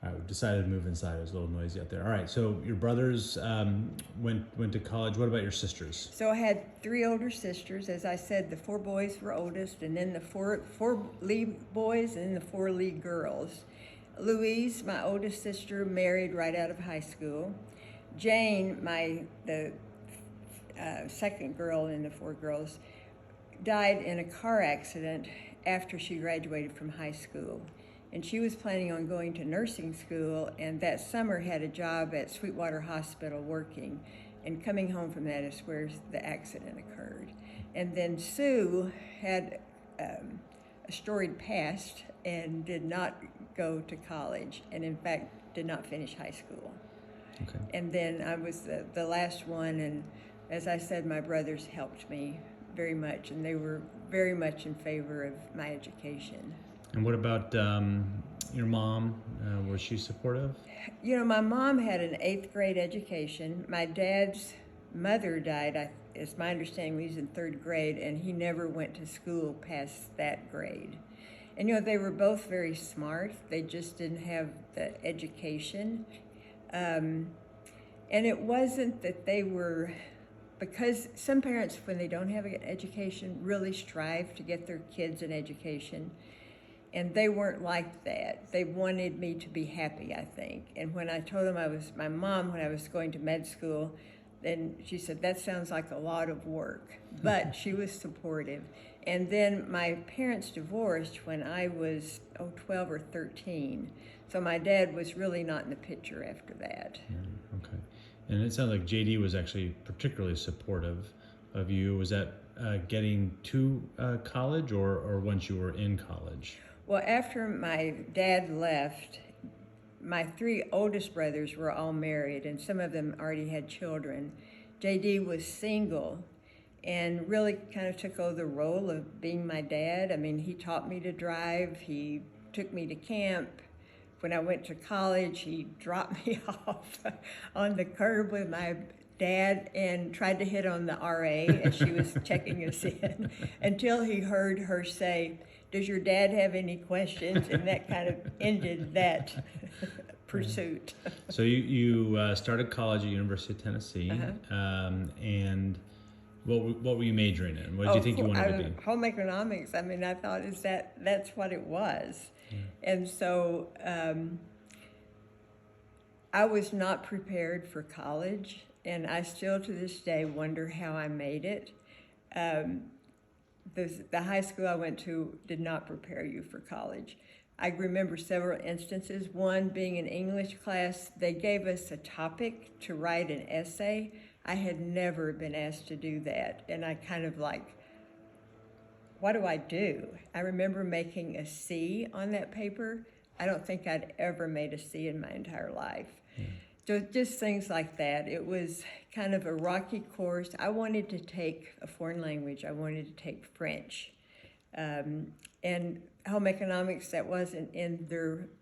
All right, we decided to move inside. It was a little noisy out there. All right, so your brothers went to college. What about your sisters? So I had three older sisters. As I said, the four boys were oldest, and then the four lead boys, and then the four lead girls. Louise, my oldest sister, married right out of high school. Jane, the second girl in the four girls, died in a car accident after she graduated from high school. And she was planning on going to nursing school, and that summer had a job at Sweetwater Hospital working. And coming home from that is where the accident occurred. And then Sue had a storied past and did not go to college, and in fact did not finish high school. Okay. And then I was the last one, and as I said, my brothers helped me very much, and they were very much in favor of my education. And what about your mom? Was she supportive? You know, my mom had an 8th grade education. My dad's mother died, it's my understanding, when he was in 3rd grade, and he never went to school past that grade. And you know, they were both very smart. They just didn't have the education. And it wasn't that they were, because some parents, when they don't have an education, really strive to get their kids an education. And they weren't like that. They wanted me to be happy, I think. And when I told them my mom, when I was going to med school, then she said, that sounds like a lot of work. But she was supportive. And then my parents divorced when I was 12 or 13. So my dad was really not in the picture after that. Okay. And it sounds like JD was actually particularly supportive of you. Was that getting to college or once you were in college? Well, after my dad left, my three oldest brothers were all married, and some of them already had children. JD was single and really kind of took over the role of being my dad. I mean, he taught me to drive. He took me to camp. When I went to college, he dropped me off on the curb with my dad and tried to hit on the RA as she was checking us in until he heard her say, "Does your dad have any questions?" And that kind of ended that pursuit. So you started college at University of Tennessee, and what were you majoring in? What did you think you wanted to be? Home economics. I mean, I thought that's what it was. And so I was not prepared for college, and I still to this day wonder how I made it. The high school I went to did not prepare you for college. I remember several instances. One being in English class, they gave us a topic to write an essay. I had never been asked to do that, and I kind of like, what do I do? I remember making a C on that paper. I don't think I'd ever made a C in my entire life. So just things like that. It was kind of a rocky course. I wanted to take a foreign language. I wanted to take French. And home economics, that wasn't in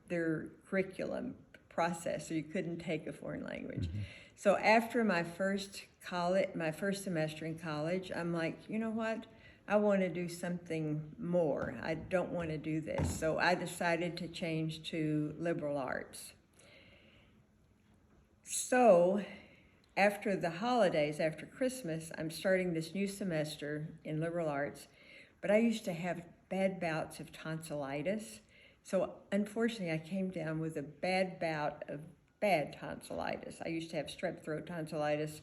their curriculum process, so you couldn't take a foreign language. So after my first semester in college, I'm like, you know what? I want to do something more. I don't want to do this. So I decided to change to liberal arts. So after the holidays, after Christmas, I'm starting this new semester in liberal arts, but I used to have bad bouts of tonsillitis. So unfortunately, I came down with a bad bout of bad tonsillitis. I used to have strep throat tonsillitis.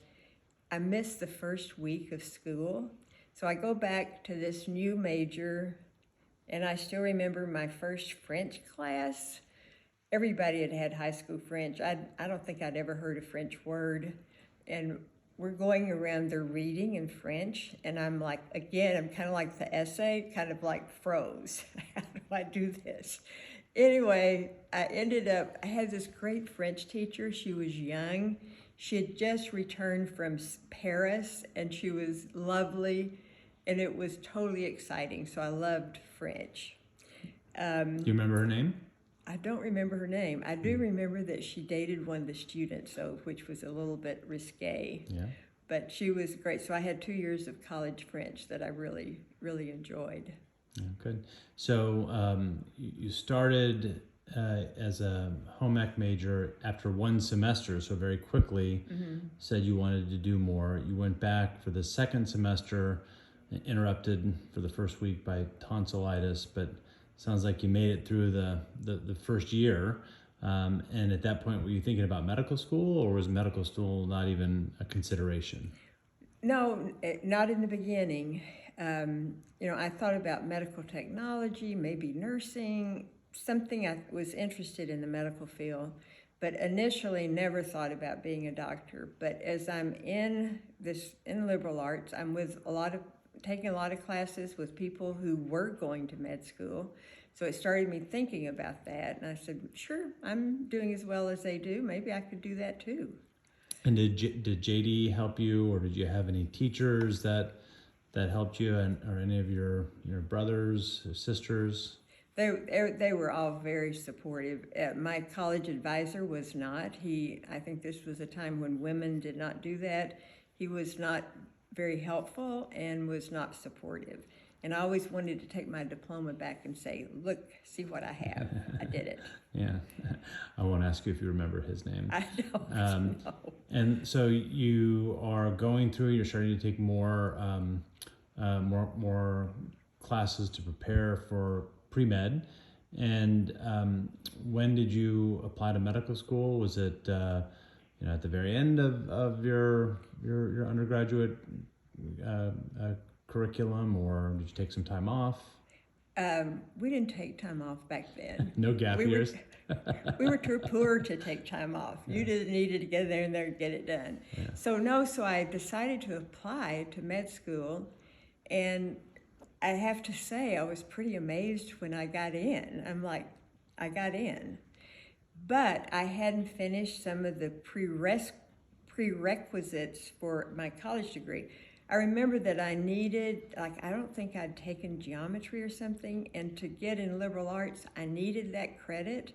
I missed the first week of school. So I go back to this new major, and I still remember my first French class. Everybody had had high school French. I don't think I'd ever heard a French word. And we're going around, they're reading in French, and I'm like, again, I'm kind of like the essay, kind of like froze. How do I do this? Anyway, I had this great French teacher. She was young. She had just returned from Paris, and she was lovely, and it was totally exciting. So I loved French. Do you remember her name? I don't remember her name. I do remember that she dated one of the students, so which was a little bit risque. Yeah. But she was great. So I had 2 years of college French that I really, really enjoyed. Yeah, good. So you started as a home ec major after one semester, so very quickly said you wanted to do more. You went back for the second semester, interrupted for the first week by tonsillitis, but sounds like you made it through the first year. And at that point, were you thinking about medical school, or was medical school not even a consideration? No, not in the beginning. I thought about medical technology, maybe nursing, something. I was interested in the medical field, but initially never thought about being a doctor. But as I'm in liberal arts, I'm with taking a lot of classes with people who were going to med school. So it started me thinking about that, and I said, sure, I'm doing as well as they do. Maybe I could do that too. And did JD help you, or did you have any teachers that helped you, or any of your brothers or sisters? They were all very supportive. My college advisor was not. I think this was a time when women did not do that. He was not very helpful and was not supportive. And I always wanted to take my diploma back and say, look, see what I have. I did it. Yeah. I won't ask you if you remember his name. I don't know. And so you are going through, you're starting to take more classes to prepare for pre-med. And when did you apply to medical school? Was it at the very end of your undergraduate curriculum, or did you take some time off? We didn't take time off back then. No gap years? We were too poor to take time off. Yeah. You just needed to get there and get it done. Yeah. So I decided to apply to med school, and I have to say I was pretty amazed when I got in. I'm like, I got in. But I hadn't finished some of the prerequisites for my college degree. I remember that I needed, I don't think I'd taken geometry or something, and to get in liberal arts, I needed that credit.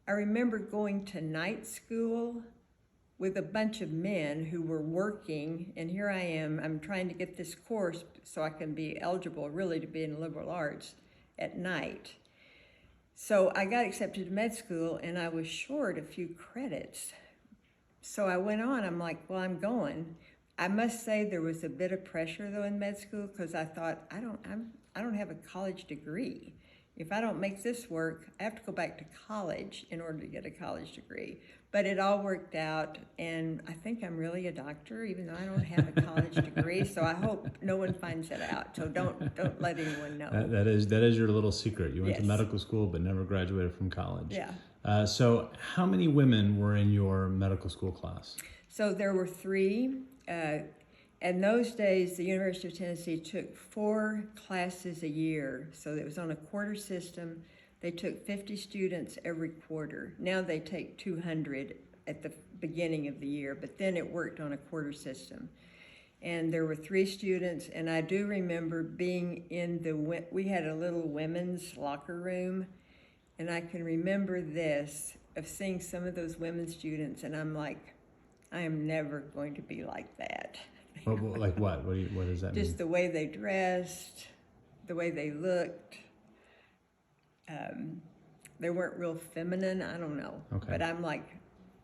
I remember going to night school with a bunch of men who were working, and here I am, I'm trying to get this course so I can be eligible really to be in liberal arts at night. So I got accepted to med school, and I was short a few credits. So I went on, I'm like, well, I'm going. I must say there was a bit of pressure though in med school, because I thought, I don't have a college degree. If I don't make this work, I have to go back to college in order to get a college degree. But it all worked out, and I think I'm really a doctor, even though I don't have a college degree. So I hope no one finds that out. So don't let anyone know. That is your little secret. You went Yes. to medical school but never graduated from college. Yeah. So how many women were in your medical school class? So there were 3. In those days, the University of Tennessee took 4 classes a year. So it was on a quarter system. They took 50 students every quarter. Now they take 200 at the beginning of the year, but then it worked on a quarter system. And there were 3 students, and I do remember being we had a little women's locker room, and I can remember of seeing some of those women students, and I'm like, I am never going to be like that. Well, like what? What does that mean? Just the way they dressed, the way they looked. They weren't real feminine. I don't know. Okay. But I'm like,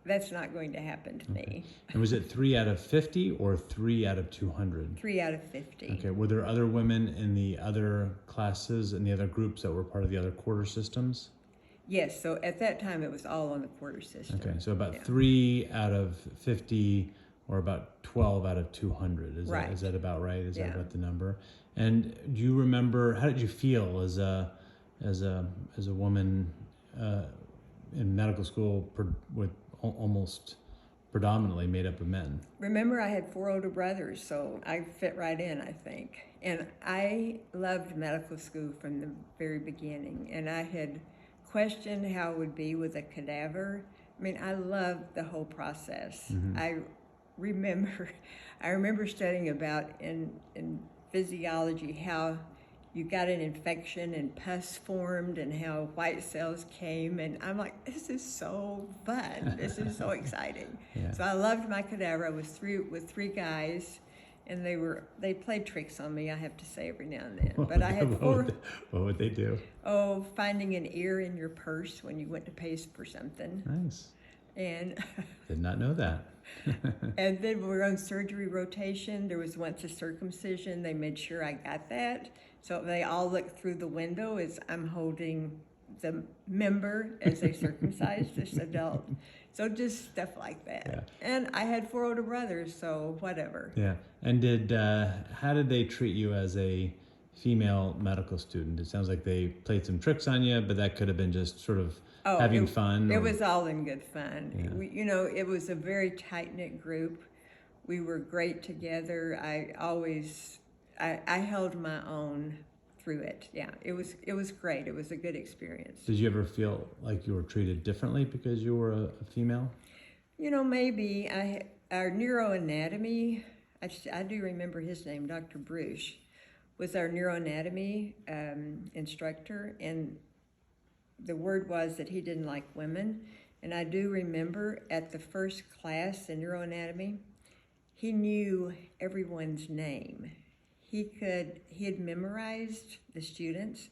that's not going to happen to me. And was it 3 out of 50 or 3 out of 200? 3 out of 50. Okay. Were there other women in the other classes and the other groups that were part of the other quarter systems? Yes. So at that time, it was all on the quarter system. Okay. So about 3 out of 50, or about 12 out of 200. Is that about right? Is that about the number? And do you remember, how did you feel as a woman in medical school with almost predominantly made up of men? Remember, I had 4 older brothers, so I fit right in, I think. And I loved medical school from the very beginning, and I had questioned how it would be with a cadaver. I mean, I loved the whole process. Mm-hmm. I remember studying about in physiology how you got an infection and pus formed and how white cells came, and I'm like, this is so fun. This is so exciting. Yeah. So I loved my cadaver. I was with 3 guys, and they played tricks on me, I have to say, every now and then. But I had What would they do? Oh, finding an ear in your purse when you went to pay for something. Nice. And Did not know that. and then we were on surgery rotation. There was once a circumcision. They made sure I got that. So they all looked through the window as I'm holding the member as they circumcised this adult. So just stuff like that. Yeah. And I had 4 older brothers, so whatever. Yeah. And how did they treat you as a female medical student? It sounds like they played some tricks on you, but that could have been just sort of having fun. It was all in good fun. Yeah. It was a very tight-knit group. We were great together. I held my own through it. Yeah, it was great. It was a good experience. Did you ever feel like you were treated differently because you were a female? Maybe. Our neuroanatomy, I do remember his name, Dr. Bruce, was our neuroanatomy instructor, and the word was that he didn't like women. And I do remember at the first class in neuroanatomy, he knew everyone's name. He had memorized the students,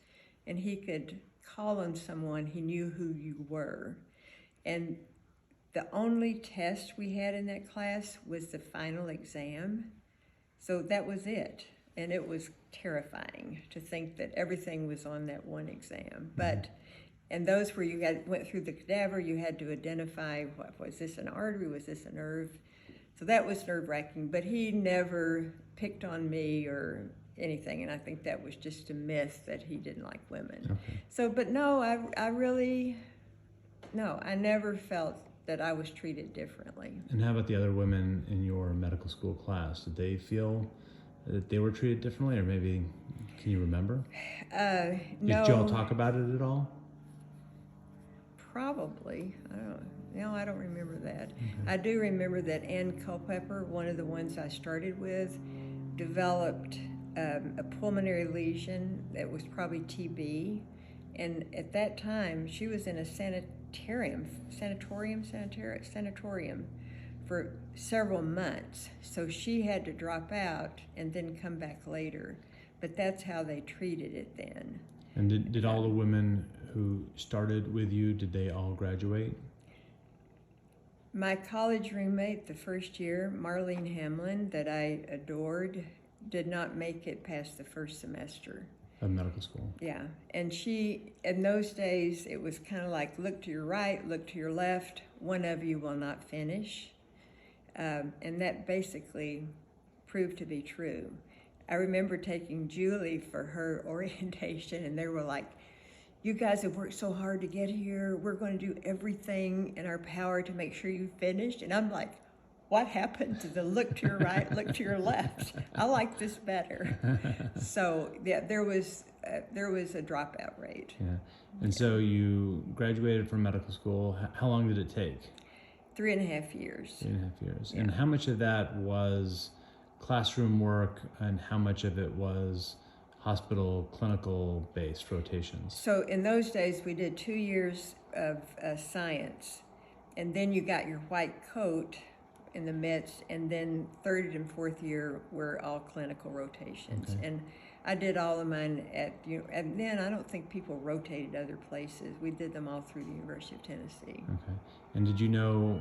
and he could call on someone, he knew who you were. And the only test we had in that class was the final exam. So that was it. And it was terrifying to think that everything was on that one exam. And those where you went through the cadaver, you had to identify, was this an artery, was this a nerve? So that was nerve-wracking, but he never picked on me or anything, and I think that was just a myth that he didn't like women. Okay. So, but no, I never felt that I was treated differently. And how about the other women in your medical school class? Did they feel that they were treated differently, or maybe, can you remember? No. Did y'all talk about it at all? Probably. I don't remember that. Okay. I do remember that Ann Culpepper, one of the ones I started with, developed a pulmonary lesion that was probably TB. And at that time, she was in a sanatorium for several months. So she had to drop out and then come back later. But that's how they treated it then. And did all the women who started with you, did they all graduate? My college roommate the first year, Marlene Hamlin, that I adored, did not make it past the first semester. Of medical school. Yeah, and she, in those days, it was kind of like, look to your right, look to your left, one of you will not finish. And that basically proved to be true. I remember taking Julie for her orientation, and they were like, you guys have worked so hard to get here. We're going to do everything in our power to make sure you finish. And I'm like, what happened to the look to your right, look to your left? I like this better. So yeah, there was a dropout rate. Yeah, and so you graduated from medical school. How long did it take? 3.5 years. 3.5 years. Yeah. And how much of that was classroom work, and how much of it was hospital clinical-based rotations? So in those days, we did 2 years of science, and then you got your white coat in the midst, and then third and fourth year were all clinical rotations. Okay. And I did all of mine and then I don't think people rotated other places. We did them all through the University of Tennessee. Okay. And did you know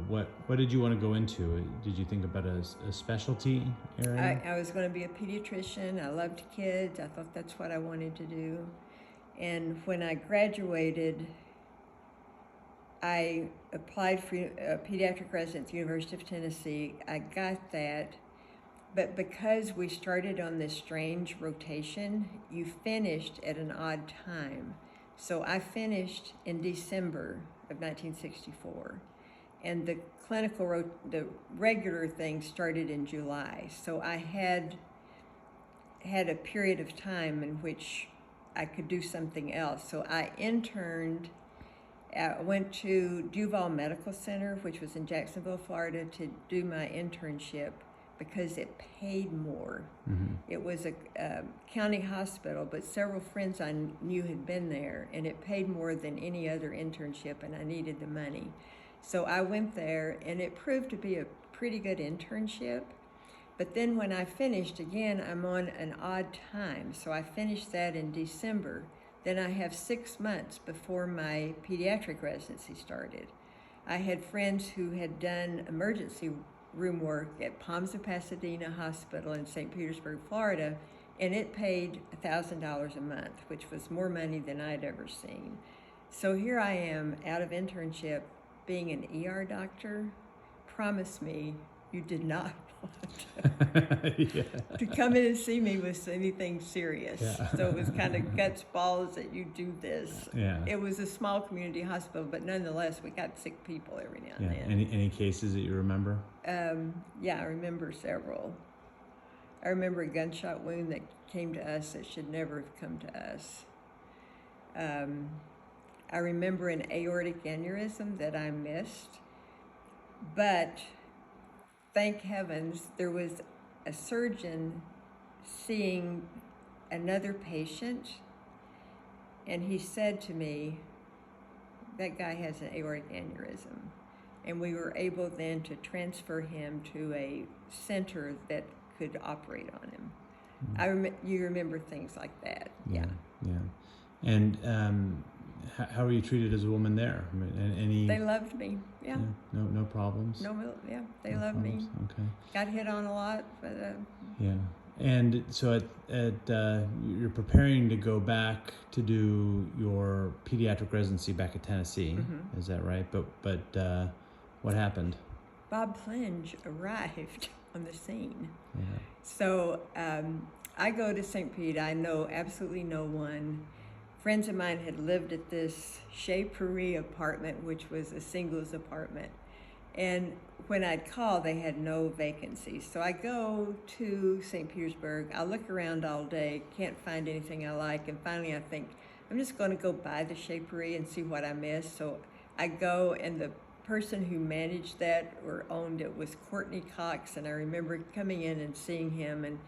what did you want to go into? Did you think about a specialty area? I was going to be a pediatrician. I loved kids. I thought that's what I wanted to do. And when I graduated, I applied for a pediatric residency at the University of Tennessee. I got that, but because we started on this strange rotation, you finished at an odd time. So I finished in December of 1964, and the the regular thing started in July. So I had a period of time in which I could do something else. So I interned. I went to Duval Medical Center, which was in Jacksonville, Florida, to do my internship because it paid more. Mm-hmm. It was a county hospital, but several friends I knew had been there, and it paid more than any other internship, and I needed the money. So I went there, and it proved to be a pretty good internship. But then when I finished, again, I'm on an odd time. So I finished that in December. Then I have 6 months before my pediatric residency started. I had friends who had done emergency room work at Palms of Pasadena Hospital in St. Petersburg, Florida, and it paid $1,000 a month, which was more money than I'd ever seen. So here I am, out of internship, being an ER doctor. Promise me you did not want Yeah. to come in and see me with anything serious. Yeah. So it was kind of guts balls that you do this. Yeah. It was a small community hospital, but nonetheless, we got sick people every now and Yeah. then. Any cases that you remember? Yeah, I remember several. I remember a gunshot wound that came to us that should never have come to us. I remember an aortic aneurysm that I missed, but thank heavens there was a surgeon seeing another patient, and he said to me, that guy has an aortic aneurysm. And we were able then to transfer him to a center that could operate on him. You remember things like that. Yeah. And how were you treated as a woman there? I mean, any? They loved me. Yeah. No problems. They loved me. Okay. Got hit on a lot, but. Yeah. And so you're preparing to go back to do your pediatric residency back at Tennessee. Mm-hmm. Is that right? But what happened? Bob Plenge arrived on the scene. Yeah. So I go to St. Pete. I know absolutely no one. Friends of mine had lived at this Chez Paris apartment, which was a singles apartment. And when I'd call, they had no vacancies. So I go to St. Petersburg. I look around all day, can't find anything I like. And finally I think, I'm just going to go by the Chez Paris and see what I missed. So I go, and the person who managed that or owned it was Courtney Cox. And I remember coming in and seeing him, and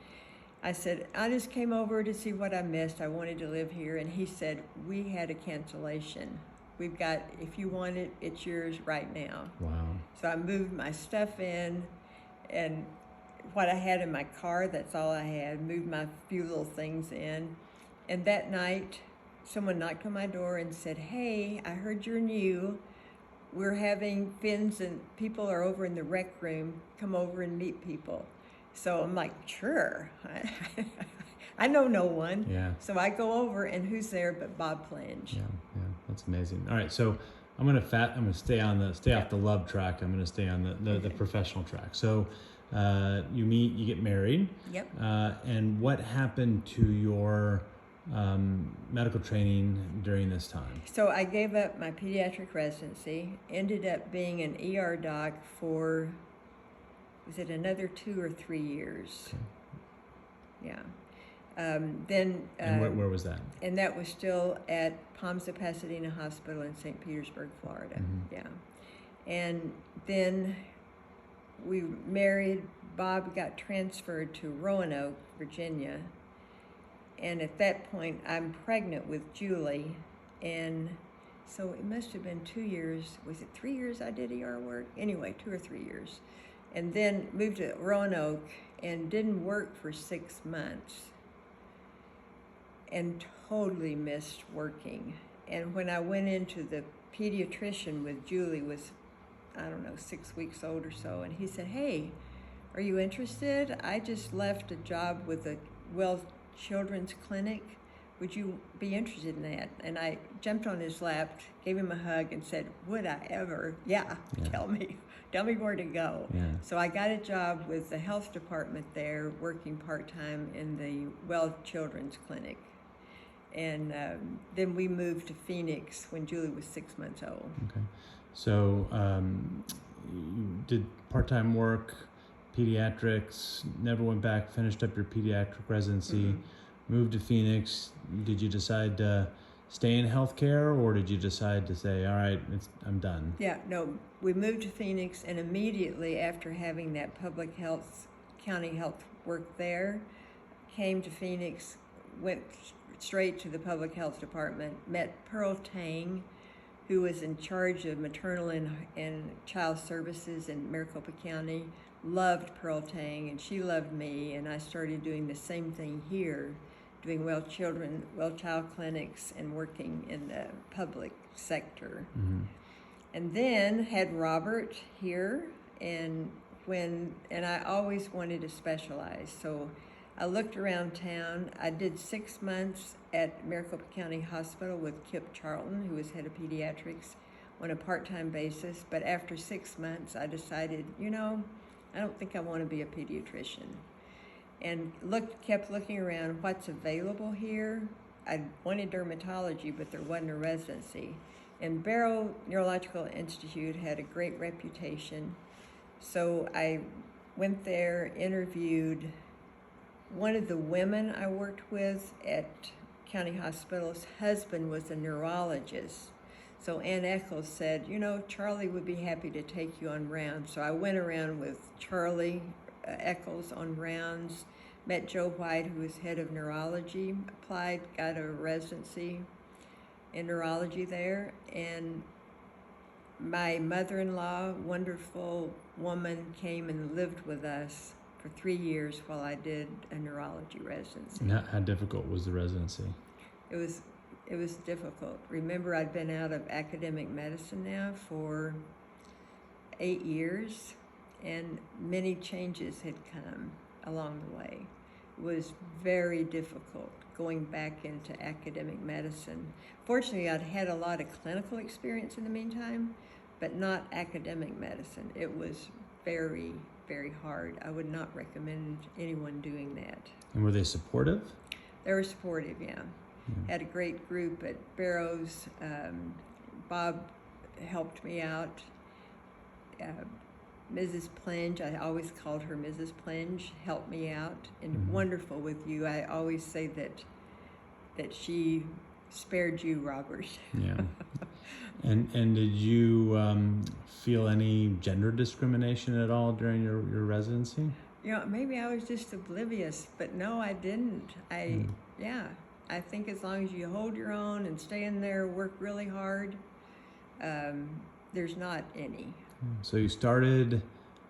I said, I just came over to see what I missed. I wanted to live here. And he said, we had a cancellation. We've got, if you want it, it's yours right now. Wow. So I moved my stuff in, and what I had in my car, that's all I had. Moved my few little things in. And that night, someone knocked on my door and said, hey, I heard you're new. We're having fins and people are over in the rec room. Come over and meet people. So I'm like, sure. I know no one. Yeah. So I go over, and who's there but Bob Plenge? Yeah. That's amazing. All right, so I'm gonna stay off the love track. I'm gonna stay on the professional track. So you get married. Yep. And what happened to your medical training during this time? So I gave up my pediatric residency, ended up being an ER doc for, was it another 2 or 3 years? Okay. Yeah. Then. And where was that? And that was still at Palms of Pasadena Hospital in St. Petersburg, Florida. Mm-hmm. Yeah. And then we married. Bob got transferred to Roanoke, Virginia. And at that point, I'm pregnant with Julie. And so it must have been 2 years. Was it 3 years I did ER work? Anyway, 2 or 3 years. And then moved to Roanoke and didn't work for 6 months. And totally missed working. And when I went into the pediatrician with Julie, was, 6 weeks old or so, and he said, hey, are you interested? I just left a job with a children's clinic. Would you be interested in that? And I jumped on his lap, gave him a hug, and said, would I ever? Yeah. Tell me where to go. Yeah. So I got a job with the health department there, working part-time in the children's clinic. And then we moved to Phoenix when Julie was 6 months old. Okay. So you did part-time work, pediatrics, never went back, finished up your pediatric residency, moved to Phoenix. Did you decide to stay in healthcare, or did you decide to say, all right, I'm done? Yeah, no, we moved to Phoenix, and immediately after having that public health, county health work there, came to Phoenix, went straight to the public health department, met Pearl Tang, who was in charge of maternal and child services in Maricopa County, loved Pearl Tang, and she loved me, and I started doing the same thing here, doing well child clinics and working in the public sector. Mm-hmm. And then had Robert here, and I always wanted to specialize. So I looked around town. I did 6 months at Maricopa County Hospital with Kip Charlton, who was head of pediatrics, on a part-time basis. But after 6 months, I decided, I don't think I want to be a pediatrician. And kept looking around what's available here. I wanted dermatology, but there wasn't a residency. And Barrow Neurological Institute had a great reputation. So I went there, interviewed. One of the women I worked with at County Hospital's husband was a neurologist. So Ann Eccles said, Charlie would be happy to take you on rounds. So I went around with Charlie Eccles on rounds, met Joe White, who was head of neurology, applied, got a residency in neurology there, and my mother-in-law, wonderful woman, came and lived with us for 3 years while I did a neurology residency. And how difficult was the residency? It was difficult. Remember, I'd been out of academic medicine now for 8 years, and many changes had come along the way. It was very difficult going back into academic medicine. Fortunately, I'd had a lot of clinical experience in the meantime, but not academic medicine. It was very, very hard. I would not recommend anyone doing that. And were they supportive? They were supportive, yeah. Had a great group at Barrows. Bob helped me out. Mrs. Plenge, I always called her Mrs. Plenge, helped me out, and wonderful with you. I always say that she spared you, Robert. Yeah. And did you feel any gender discrimination at all during your residency? Maybe I was just oblivious, but no, I didn't. I think as long as you hold your own and stay in there, work really hard, there's not any. So you started,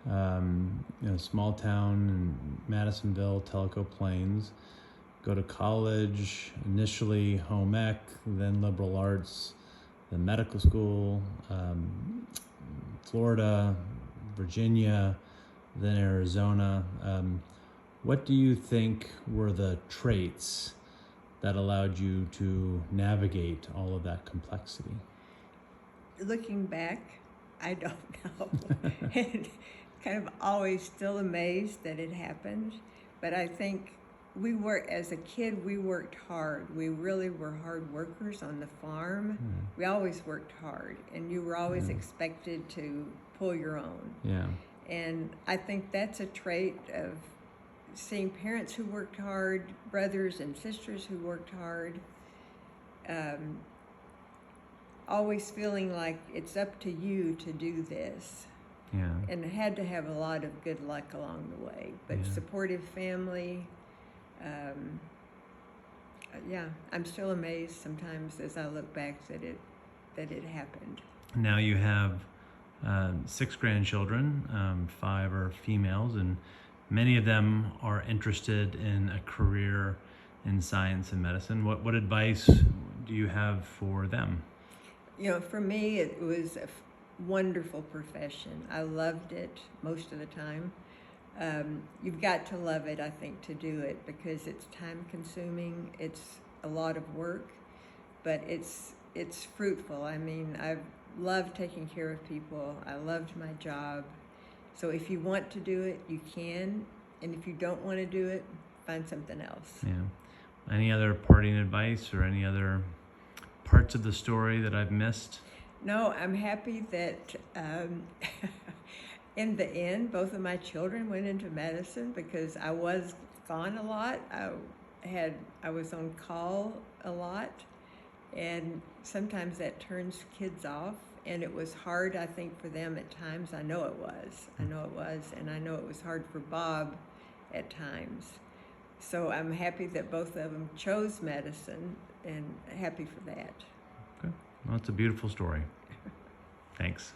small town in Madisonville, Tellico Plains, go to college, initially home ec, then liberal arts, then medical school, Florida, Virginia, then Arizona. What do you think were the traits that allowed you to navigate all of that complexity? Looking back, I don't know. And kind of always still amazed that it happened. But I think as a kid, we worked hard. We really were hard workers on the farm. We always worked hard, and you were always expected to pull your own. Yeah. And I think that's a trait of seeing parents who worked hard, brothers and sisters who worked hard, always feeling like it's up to you to do this. Yeah. And had to have a lot of good luck along the way, but supportive family. I'm still amazed sometimes as I look back that it happened. Now you have 6 grandchildren, 5 are females, and many of them are interested in a career in science and medicine. What advice do you have for them? For me, it was a wonderful profession. I loved it most of the time. You've got to love it, I think, to do it, because it's time consuming. It's a lot of work, but it's fruitful. I mean, I've loved taking care of people. I loved my job. So if you want to do it, you can. And if you don't want to do it, find something else. Yeah. Any other parting advice or any other parts of the story that I've missed? No, I'm happy that in the end, both of my children went into medicine, because I was gone a lot. I was on call a lot, and sometimes that turns kids off, and it was hard, I think, for them at times. I know it was, and I know it was hard for Bob at times. So I'm happy that both of them chose medicine, and happy for that. Okay. Well, it's a beautiful story. Thanks.